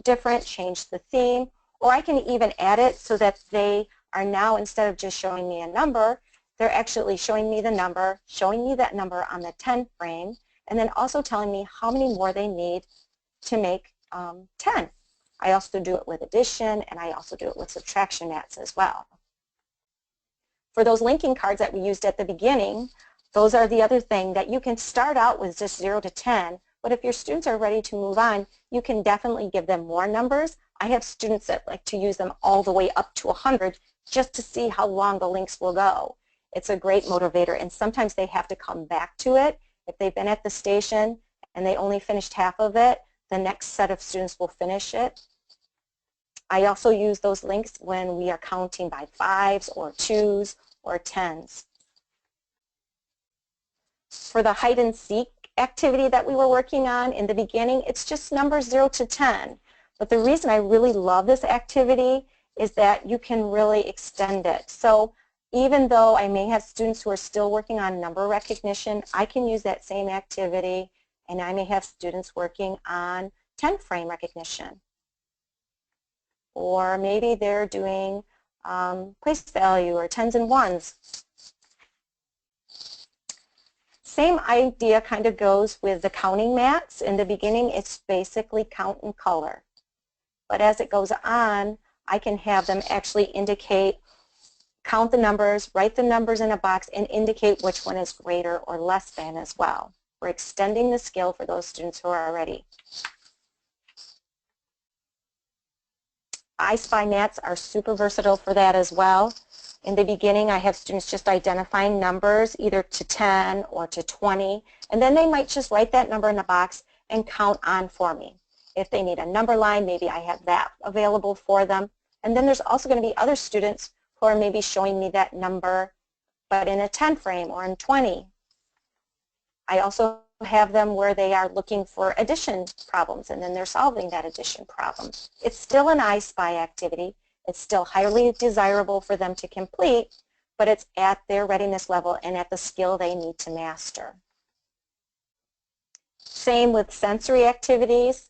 different, change the theme, or I can even add it so that they are now, instead of just showing me a number, they're actually showing me the number, showing me that number on the 10 frame, and then also telling me how many more they need to make 10. I also do it with addition, and I also do it with subtraction mats as well. For those linking cards that we used at the beginning, those are the other thing that you can start out with just 0 to 10, but if your students are ready to move on, you can definitely give them more numbers. I have students that like to use them all the way up to 100 just to see how long the links will go. It's a great motivator, and sometimes they have to come back to it. If they've been at the station and they only finished half of it, the next set of students will finish it. I also use those links when we are counting by 5s or 2s or 10s. For the hide and seek activity that we were working on in the beginning, it's just numbers 0 to 10. But the reason I really love this activity is that you can really extend it. So even though I may have students who are still working on number recognition, I can use that same activity, and I may have students working on 10 frame recognition. Or maybe they're doing place value or 10s and 1s. Same idea kind of goes with the counting mats. In the beginning, it's basically count and color. But as it goes on, I can have them actually indicate, count the numbers, write the numbers in a box, and indicate which one is greater or less than as well. We're extending the skill for those students who are ready. I Spy mats are super versatile for that as well. In the beginning, I have students just identifying numbers either to 10 or to 20, and then they might just write that number in a box and count on for me. If they need a number line, maybe I have that available for them. And then there's also going to be other students who are maybe showing me that number, but in a 10 frame or in 20. I also have them where they are looking for addition problems, and then they're solving that addition problem. It's still an I Spy activity. It's still highly desirable for them to complete, but it's at their readiness level and at the skill they need to master. Same with sensory activities.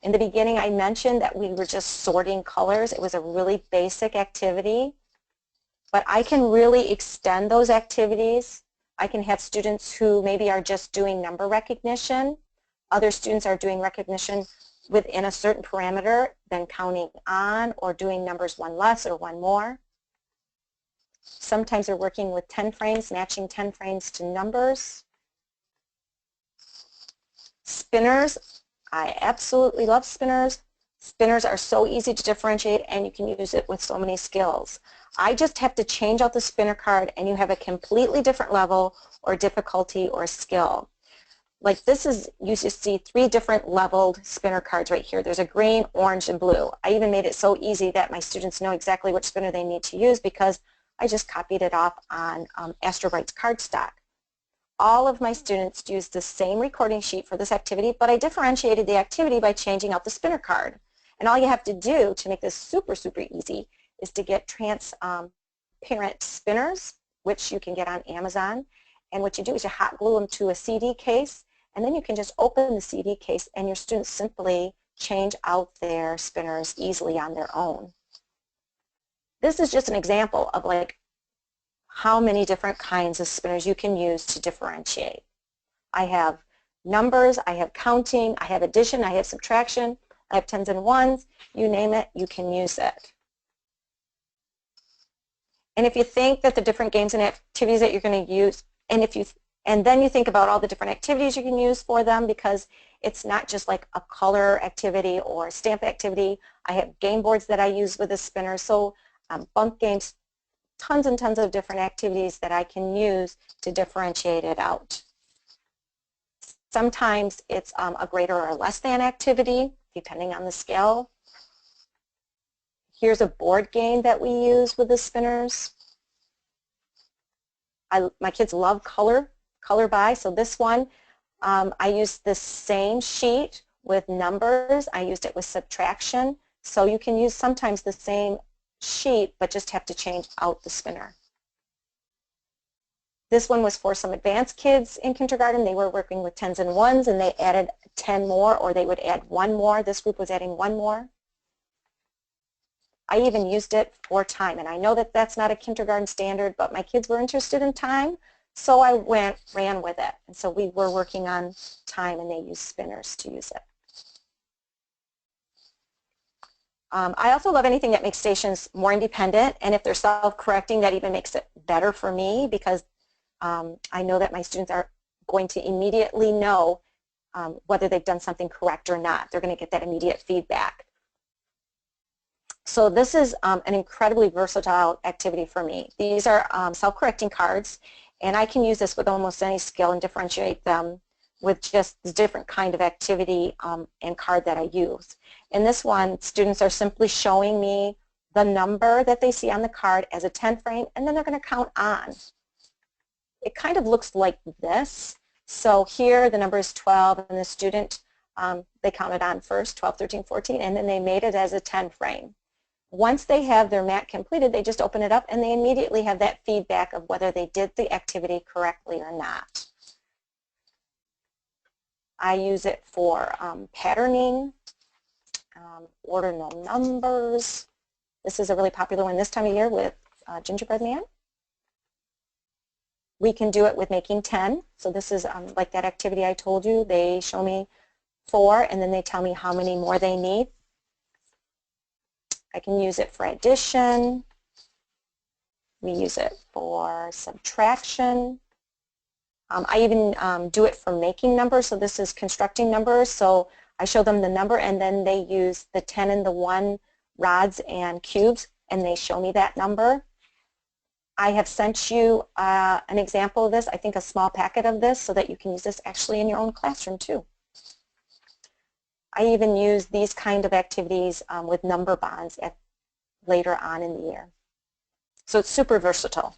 In the beginning, I mentioned that we were just sorting colors. It was a really basic activity, but I can really extend those activities. I can have students who maybe are just doing number recognition. Other students are doing recognition within a certain parameter, then counting on or doing numbers one less or one more. Sometimes they're working with 10 frames, matching 10 frames to numbers. Spinners, I absolutely love spinners. Spinners are so easy to differentiate and you can use it with so many skills. I just have to change out the spinner card and you have a completely different level or difficulty or skill. Like this is, you just see 3 different leveled spinner cards right here. There's a green, orange, and blue. I even made it so easy that my students know exactly which spinner they need to use because I just copied it off on Astrobright's cardstock. All of my students used the same recording sheet for this activity, but I differentiated the activity by changing out the spinner card. And all you have to do to make this super, super easy is to get transparent spinners, which you can get on Amazon. And what you do is you hot glue them to a CD case, and then you can just open the CD case and your students simply change out their spinners easily on their own. This is just an example of like how many different kinds of spinners you can use to differentiate. I have numbers, I have counting, I have addition, I have subtraction, I have tens and ones, you name it, you can use it. And if you think that the different games and activities that you're going to use, and then you think about all the different activities you can use for them, because it's not just like a color activity or a stamp activity. I have game boards that I use with a spinner, so bunk games, tons and tons of different activities that I can use to differentiate it out. Sometimes it's a greater or less than activity, depending on the scale. Here's a board game that we use with the spinners. My kids love color by, so this one, I used the same sheet with numbers. I used it with subtraction, so you can use sometimes the same sheet but just have to change out the spinner. This one was for some advanced kids in kindergarten. They were working with tens and ones and they added 10 more, or they would add 1 more. This group was adding 1 more. I even used it for time, and I know that that's not a kindergarten standard, but my kids were interested in time, so I ran with it. And so we were working on time and they used spinners to use it. I also love anything that makes stations more independent, and if they're self-correcting, that even makes it better for me, because I know that my students are going to immediately know whether they've done something correct or not. They're going to get that immediate feedback. So this is an incredibly versatile activity for me. These are self-correcting cards, and I can use this with almost any skill and differentiate them with just the different kind of activity and card that I use. In this one, students are simply showing me the number that they see on the card as a 10 frame, and then they're going to count on. It kind of looks like this. So here the number is 12, and the student, they counted on first, 12, 13, 14, and then they made it as a 10 frame. Once they have their mat completed, they just open it up and they immediately have that feedback of whether they did the activity correctly or not. I use it for patterning, ordinal numbers. This is a really popular one this time of year with Gingerbread Man. We can do it with making 10. So this is like that activity I told you. They show me 4 and then they tell me how many more they need. I can use it for addition. We use it for subtraction. I even do it for making numbers. So this is constructing numbers. So I show them the number and then they use the 10 and the 1 rods and cubes and they show me that number. I have sent you an example of this, I think a small packet of this, so that you can use this actually in your own classroom too. I even use these kind of activities with number bonds later on in the year. So it's super versatile.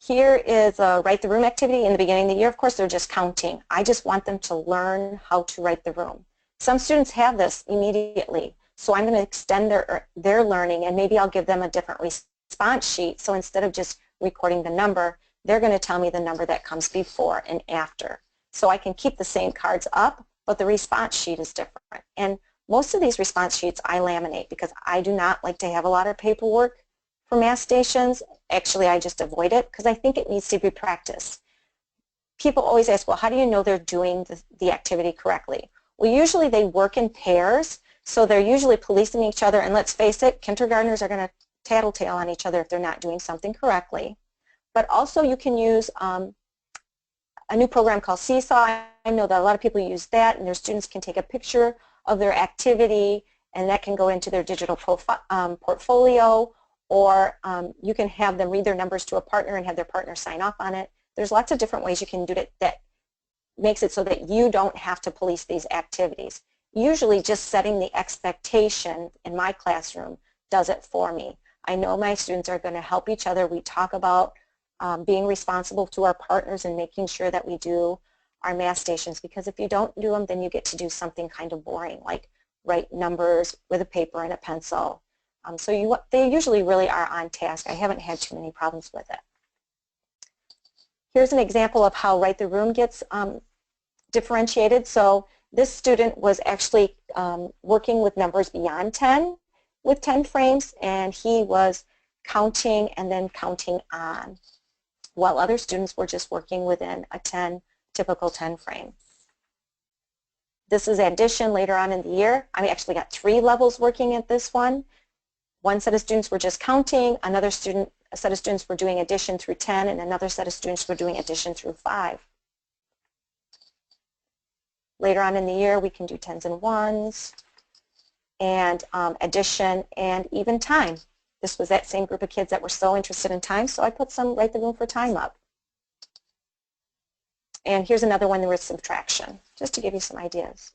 Here is a write the room activity. In the beginning of the year, of course, they're just counting. I just want them to learn how to write the room. Some students have this immediately, so I'm going to extend their learning, and maybe I'll give them a different response sheet, so instead of just recording the number, they're going to tell me the number that comes before and after. So I can keep the same cards up, but the response sheet is different. And most of these response sheets I laminate because I do not like to have a lot of paperwork for math stations. Actually, I just avoid it because I think it needs to be practiced. People always ask, well, how do you know they're doing the activity correctly? Well, usually they work in pairs, so they're usually policing each other, and let's face it, kindergartners are going to tattletale on each other if they're not doing something correctly. But also you can use a new program called Seesaw. I know that a lot of people use that, and their students can take a picture of their activity, and that can go into their digital portfolio, or you can have them read their numbers to a partner and have their partner sign off on it. There's lots of different ways you can do it that makes it so that you don't have to police these activities. Usually just setting the expectation in my classroom does it for me. I know my students are going to help each other. We talk about being responsible to our partners and making sure that we do our math stations, because if you don't do them, then you get to do something kind of boring, like write numbers with a paper and a pencil. So they usually really are on task. I haven't had too many problems with it. Here's an example of how Write the Room gets differentiated. So this student was actually working with numbers beyond 10 with 10 frames, and he was counting and then counting on, while other students were just working within a typical 10 frame. This is addition later on in the year. I actually got 3 levels working at this one. One set of students were just counting, a set of students were doing addition through 10, and another set of students were doing addition through 5. Later on in the year, we can do tens and ones, and addition, and even time. This was that same group of kids that were so interested in time, so I put some Write the Room for time up. And here's another one with subtraction, just to give you some ideas.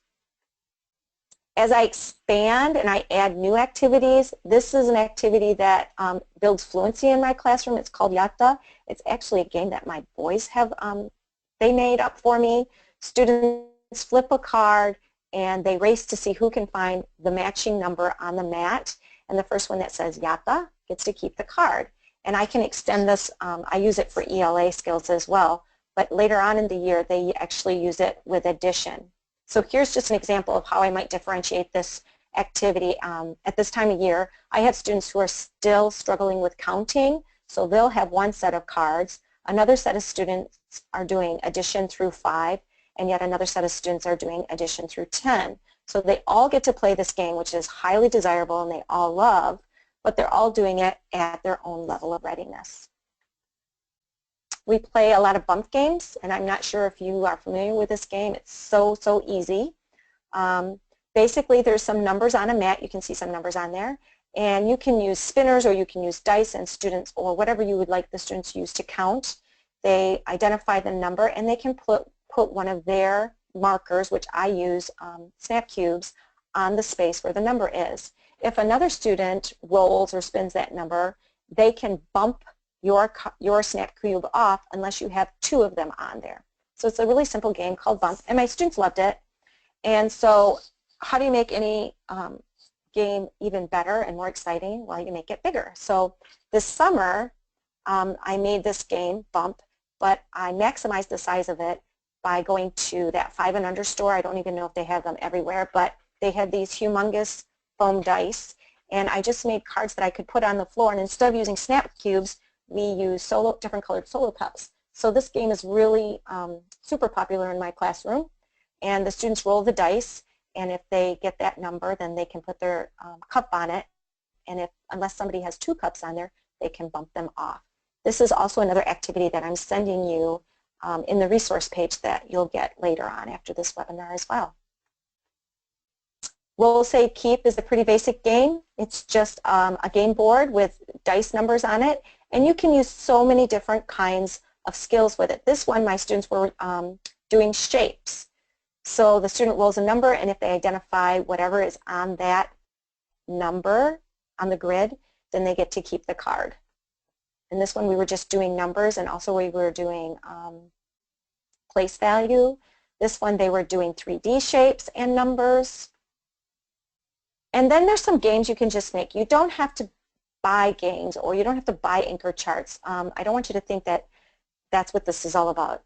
As I expand and I add new activities, this is an activity that builds fluency in my classroom. It's called Yatta. It's actually a game that my boys have, they made up for me. Students flip a card and they race to see who can find the matching number on the mat. And the first one that says Yatta gets to keep the card. And I can extend this, I use it for ELA skills as well, but later on in the year they actually use it with addition. So here's just an example of how I might differentiate this activity. At this time of year, I have students who are still struggling with counting, so they'll have one set of cards. Another set of students are doing addition through 5, and yet another set of students are doing addition through 10. So they all get to play this game, which is highly desirable and they all love, but they're all doing it at their own level of readiness. We play a lot of bump games, and I'm not sure if you are familiar with this game. It's so easy. Basically, there's some numbers on a mat. You can see some numbers on there, and you can use spinners or you can use dice, and students, or whatever you would like the students to use to count. They identify the number, and they can put one of their markers, which I use snap cubes, on the space where the number is. If another student rolls or spins that number, they can bump your snap cube off unless you have 2 of them on there. So it's a really simple game called Bump, and my students loved it. And so how do you make any game even better and more exciting? Well, you make it bigger. So this summer I made this game, Bump, but I maximized the size of it by going to that 5 and Under store. I don't even know if they have them everywhere, but they had these humongous foam dice, and I just made cards that I could put on the floor, and instead of using snap cubes, we use different colored solo cups. So this game is really super popular in my classroom, and the students roll the dice, and if they get that number, then they can put their cup on it, and unless somebody has 2 cups on there, they can bump them off. This is also another activity that I'm sending you in the resource page that you'll get later on after this webinar as well. Roll, Save, Keep is a pretty basic game. It's just a game board with dice numbers on it, and you can use so many different kinds of skills with it. This one, my students were doing shapes. So the student rolls a number, and if they identify whatever is on that number on the grid, then they get to keep the card. In this one, we were just doing numbers, and also we were doing place value. This one, they were doing 3D shapes and numbers. And then there's some games you can just make. You don't have to buy games, or you don't have to buy anchor charts. I don't want you to think that that's what this is all about.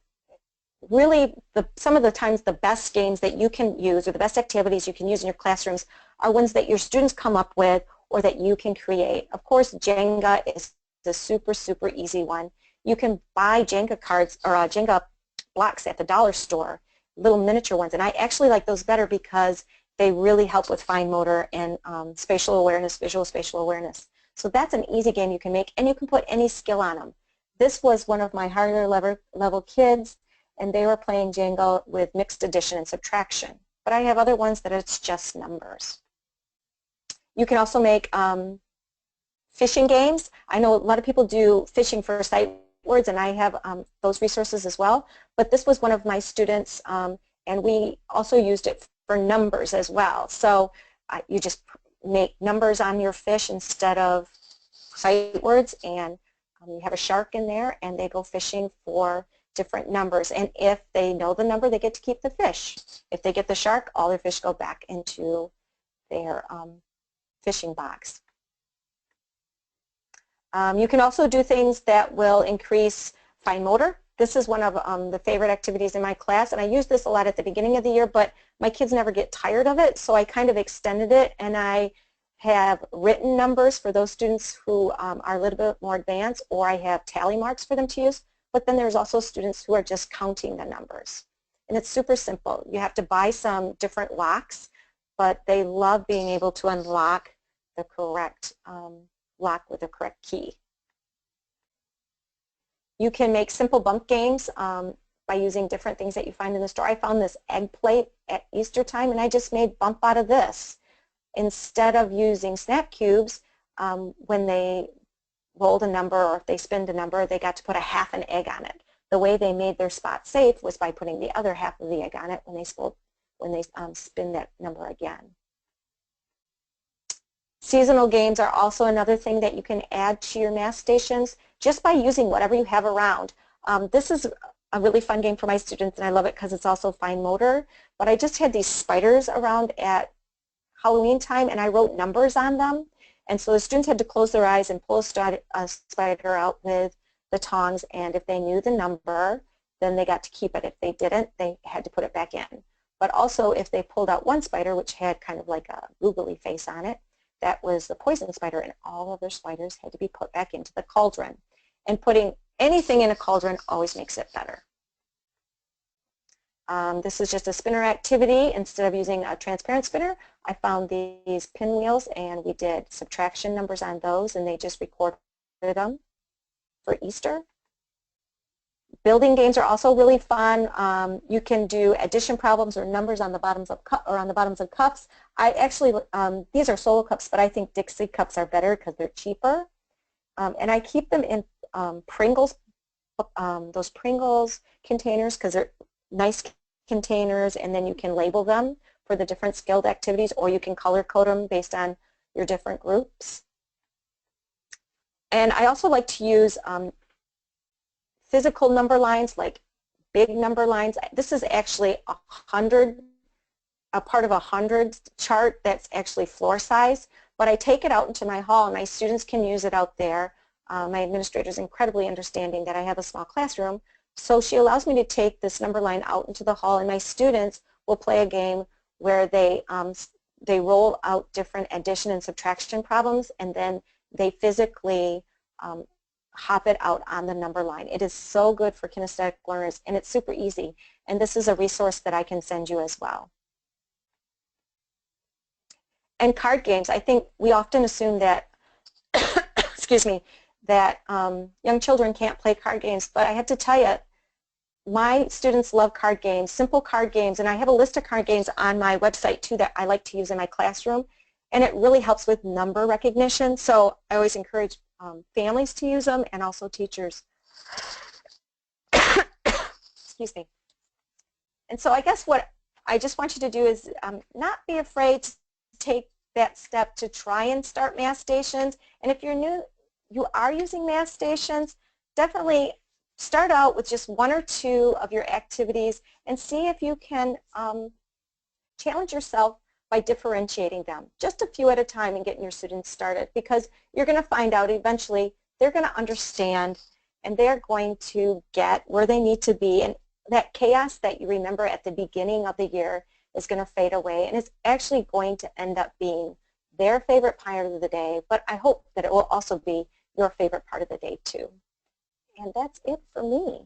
Really, some of the times the best games that you can use, or the best activities you can use in your classrooms, are ones that your students come up with or that you can create. Of course, Jenga is the super, super easy one. You can buy Jenga cards or Jenga blocks at the dollar store, little miniature ones, and I actually like those better because they really help with fine motor and spatial awareness, visual spatial awareness. So that's an easy game you can make, and you can put any skill on them. This was one of my higher level kids, and they were playing Jenga with mixed addition and subtraction. But I have other ones that it's just numbers. You can also make fishing games. I know a lot of people do fishing for sight words, and I have those resources as well. But this was one of my students, and we also used it for numbers as well. So you just make numbers on your fish instead of sight words, and you have a shark in there, and they go fishing for different numbers. And if they know the number, they get to keep the fish. If they get the shark, all their fish go back into their fishing box. You can also do things that will increase fine motor. This is one of the favorite activities in my class, and I use this a lot at the beginning of the year, but my kids never get tired of it, so I kind of extended it, and I have written numbers for those students who are a little bit more advanced, or I have tally marks for them to use, but then there's also students who are just counting the numbers. And it's super simple. You have to buy some different locks, but they love being able to unlock the correct lock with the correct key. You can make simple bump games by using different things that you find in the store. I found this egg plate at Easter time, and I just made bump out of this. Instead of using snap cubes, when they rolled a number or if they spinned a number, they got to put a half an egg on it. The way they made their spot safe was by putting the other half of the egg on it when they spin that number again. Seasonal games are also another thing that you can add to your math stations just by using whatever you have around. This is a really fun game for my students, and I love it because it's also fine motor. But I just had these spiders around at Halloween time, and I wrote numbers on them. And so the students had to close their eyes and pull a spider out with the tongs, and if they knew the number, then they got to keep it. If they didn't, they had to put it back in. But also, if they pulled out one spider, which had kind of like a googly face on it, that was the poison spider, and all of their spiders had to be put back into the cauldron. And putting anything in a cauldron always makes it better. This is just a spinner activity. Instead of using a transparent spinner, I found these pinwheels, and we did subtraction numbers on those, and they just recorded them for Easter. Building games are also really fun. You can do addition problems or numbers on the bottoms of cups. I actually these are Solo cups, but I think Dixie cups are better because they're cheaper. And I keep them in Pringles, those Pringles containers, because they're nice containers, and then you can label them for the different skilled activities, or you can color code them based on your different groups. And I also like to use physical number lines, like big number lines. This is actually a part of 100 chart that's actually floor size, but I take it out into my hall, and my students can use it out there. My administrator is incredibly understanding that I have a small classroom, so she allows me to take this number line out into the hall, and my students will play a game where they roll out different addition and subtraction problems, and then they physically hop it out on the number line. It is so good for kinesthetic learners, and it's super easy. And this is a resource that I can send you as well. And card games, I think we often assume that, excuse me, that young children can't play card games, but I have to tell you, my students love card games, simple card games, and I have a list of card games on my website too that I like to use in my classroom, and it really helps with number recognition, so I always encourage families to use them, and also teachers. Excuse me. And so I guess what I just want you to do is not be afraid to take that step to try and start math stations. And if you're new, you are using math stations, definitely start out with just one or two of your activities and see if you can challenge yourself by differentiating them, just a few at a time, and getting your students started, because you're going to find out eventually they're going to understand and they're going to get where they need to be, and that chaos that you remember at the beginning of the year is going to fade away, and it's actually going to end up being their favorite part of the day, but I hope that it will also be your favorite part of the day too. And that's it for me.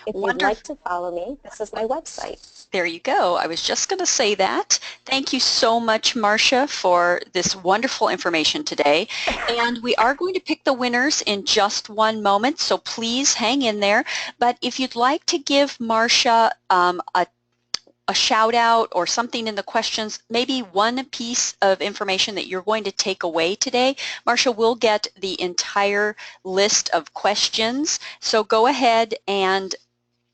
If you'd like to follow me, this is my website. There you go. I was just going to say that. Thank you so much, Marsha, for this wonderful information today. And we are going to pick the winners in just one moment, so please hang in there. But if you'd like to give Marsha a shout out or something in the questions, maybe one piece of information that you're going to take away today, Marsha will get the entire list of questions. So go ahead and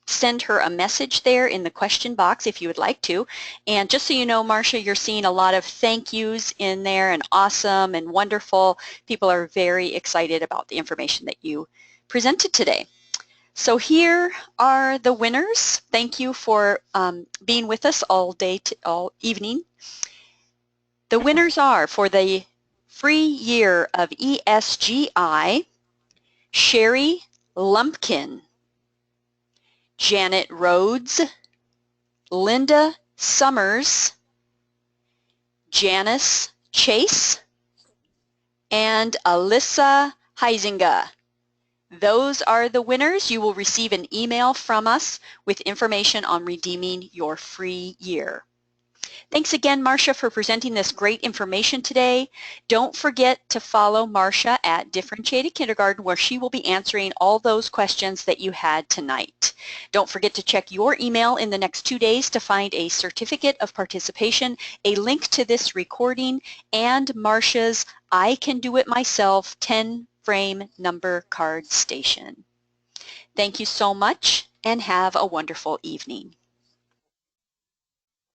send her a message there in the question box if you would like to. And just so you know, Marsha, you're seeing a lot of thank yous in there, and awesome and wonderful. People are very excited about the information that you presented today. So here are the winners. Thank you for being with us all day, all evening. The winners are, for the free year of ESGI, Sherry Lumpkin, Janet Rhodes, Linda Summers, Janice Chase, and Alyssa Heisinger. Those are the winners. You will receive an email from us with information on redeeming your free year. Thanks again, Marsha, for presenting this great information today. Don't forget to follow Marsha at Differentiated Kindergarten, where she will be answering all those questions that you had tonight. Don't forget to check your email in the next 2 days to find a certificate of participation, a link to this recording, and Marsha's I Can Do It Myself 10-frame number card station. Thank you so much, and have a wonderful evening.